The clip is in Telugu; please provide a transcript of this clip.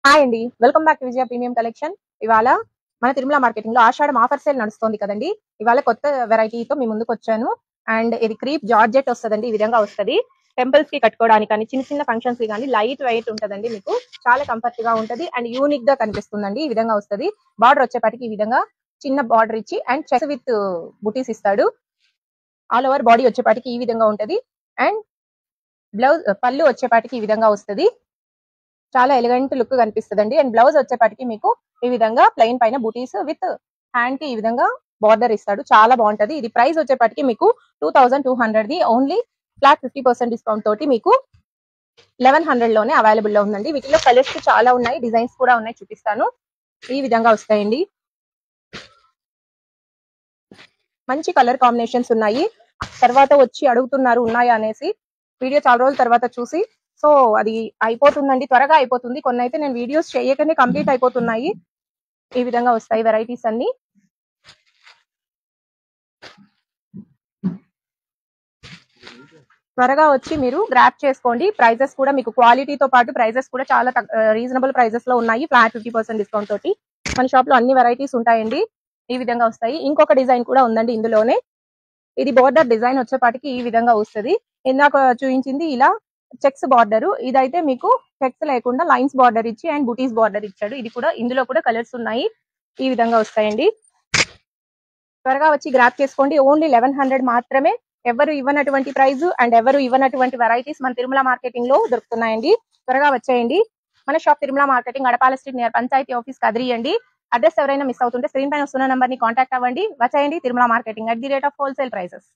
హాయ్ అండి, welcome back to Vijaya premium collection. ఇవాళ మన తిరుమల మార్కెటింగ్ లో ఆషాఢం ఆఫర్ సేల్ నడుస్తుంది కదండి. ఇవాళ కొత్త వెరైటీతో మీ ముందుకు వచ్చాను. అండ్ ఇది క్రీప్ జార్జెట్ వస్తుందండి. ఈ విధంగా వస్తుంది. టెంపుల్స్ కి కట్టుకోవడానికి కానీ చిన్న చిన్న ఫంక్షన్స్ కి కానీ లైట్ వెయిట్ ఉంటదండి. మీకు చాలా కంఫర్ట్ గా ఉంటది అండ్ యూనిక్ గా కనిపిస్తుందండి. ఈ విధంగా వస్తుంది. బార్డర్ వచ్చేపాటికి ఈ విధంగా చిన్న బార్డర్ ఇచ్చి అండ్ చెక్స్ విత్ బుటీస్ ఇస్తాడు. ఆల్ ఓవర్ బాడీ వచ్చేపాటికి ఈ విధంగా ఉంటది. అండ్ బ్లౌజ్ పళ్ళు వచ్చేపాటికి ఈ విధంగా వస్తుంది. చాలా ఎలిగెంట్ లుక్ కనిపిస్తుందండి. అండ్ బ్లౌజ్ వచ్చేపాటికి మీకు ఈ విధంగా ప్లెయిన్ పైన బూటీస్ విత్ హ్యాండ్ కి ఈ విధంగా బార్డర్ ఇస్తాడు. చాలా బాగుంటది. ఇది ప్రైస్ వచ్చేపాటికి మీకు 2200 ది ఓన్లీ ఫ్లాట్ 50% డిస్కౌంట్ తోటి మీకు 1100 లోనే అవైలబుల్ లో ఉందండి. వీటిలో కలర్స్ చాలా ఉన్నాయి, డిజైన్స్ కూడా ఉన్నాయి, చూపిస్తాను. ఈ విధంగా వస్తాయండి. మంచి కలర్ కాంబినేషన్స్ ఉన్నాయి. తర్వాత వచ్చి అడుగుతున్నారు ఉన్నాయా అనేసి. వీడియో చాలా రోజుల తర్వాత చూసి సో అది అయిపోతుందండి, త్వరగా అయిపోతుంది. కొన్ని అయితే నేను వీడియోస్ చేయకనే కంప్లీట్ అయిపోతున్నాయి. ఈ విధంగా వస్తాయి వెరైటీస్ అన్ని. త్వరగా వచ్చి మీరు గ్రాప్ చేసుకోండి. ప్రైజెస్ కూడా మీకు క్వాలిటీతో పాటు ప్రైజెస్ కూడా చాలా రీజనబుల్ ప్రైజెస్ లో ఉన్నాయి. ఫ్లాట్ 50% డిస్కౌంట్ తోటి మన షాప్ లో అన్ని వెరైటీస్ ఉంటాయండి. ఈ విధంగా వస్తాయి. ఇంకొక డిజైన్ కూడా ఉందండి ఇందులోనే. ఇది బోర్డర్ డిజైన్ వచ్చేపాటికి ఈ విధంగా వస్తుంది. ఇందాక చూపించింది ఇలా చెక్స్ బార్డర్, ఇదైతే మీకు చెక్స్ లేకుండా లైన్స్ బార్డర్ ఇచ్చి అండ్ బుటీస్ బార్డర్ ఇచ్చాడు. ఇది కూడా ఇందులో కూడా కలర్స్ ఉన్నాయి. ఈ విధంగా వస్తాయండి. త్వరగా వచ్చి గ్రాప్ చేసుకోండి. ఓన్లీ 1100 మాత్రమే. ఎవరు ఇవ్వనటువంటి ప్రైస్ అండ్ ఎవరు ఇవ్వనటువంటి వెరైటీస్ మన తిరుమల మార్కెటింగ్ లో దొరుకుతున్నాయండి. త్వరగా వచ్చేయండి. మన shop Tirumala marketing, Adapala street near panchayat office కదిరియండి. అడ్రస్ ఎవరైనా మిస్ అవుతుంటే స్క్రీన్ పైన వస్తున్న నంబర్ ని కాంటాక్ట్ అవ్వండి. వచ్చేయండి. Tirumala marketing @ wholesale prices.